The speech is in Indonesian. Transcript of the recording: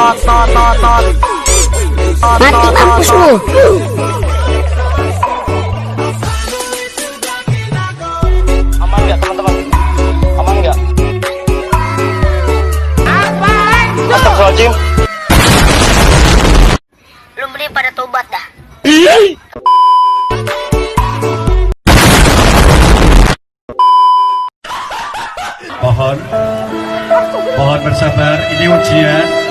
Mati mampus lu. Aman nggak teman-teman? Aman nggak? Astagfirullahaladzim. Belum beli pada tobat dah. Mohon bersabar, ini ujian.